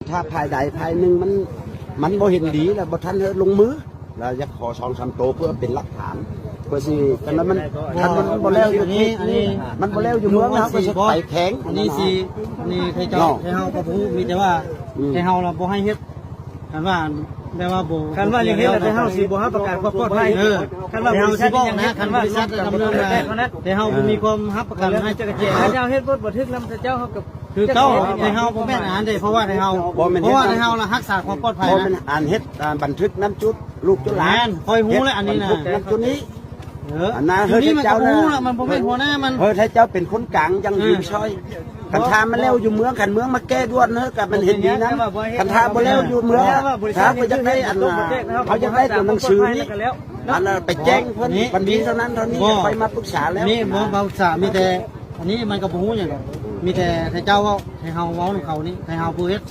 ถ้าภายใดภายหนึ่งมันบ่เห็นดีแล้วบ่ทันเฮ็ดลงมือแล้วอยากขอ2-3โตเพื่อเป็นหลักฐานเพื่อสิกันนั้นมันคันมันบ่แล้วอยู่นี่มันบ่แล้วอยู่เมืองนะครับก็สิไปแข็ง อันนี้สินี่ใครเจ้าใครเฮาก็บ่ฮู้มีแต่ว่าใครเฮาเราบ่ให้เฮ็ดคันว่าแปลว่าบ่คันว่าอย่างเฮ็ดแต่เฮาสิบ่รับประกันความปลอดภัยคันว่าบริษัทอย่างนั้นคันว่าบริษัทดำเนินการแต่เฮาบ่มีความรับประกันให้เจ้าก็แจ้งเจ้าเฮ็ดบ่ถึกนำเจ้าเฮากับคือเจ้าให้เฮาบ่แม่นอ่านเด้เพราะว่าให้เฮาให้เฮารักษาความปลอดภัย พอเป็นอ่านเฮ็ดบันทึกน้ำจุดลูกจุดหลาน คอยฮู้แล้วอันนี้นะ น้ำจุดนี้อันนั้น เฮ้ยมันก็ฮู้แล้วมันบ่แม่นหัวหน้ามัน ถ้าเจ้าเป็นคนกลางยังยืนซอยคันทามันแล้วอยู่เมืองคันเมืองมาแก้ด่วนเนอะกับมันเห็นดีนะคันทาบ่แล้วอยู่เมืองถ้าไปจะได้อันเขาจะได้ตัวหนังสือนี้อันนั้นไปแจ้งเพิ่นวันนี้เท่านั้นเท่านี้ไปมาปรึกษาแล้ว นี่บ่ปรึกษามีแต่อันนี้มันก็บ่ฮู้หยังมีแต่ให้เจ้าเว้าให้เฮาเว้านำเขานี่ให้เฮาผู้เฮ็ด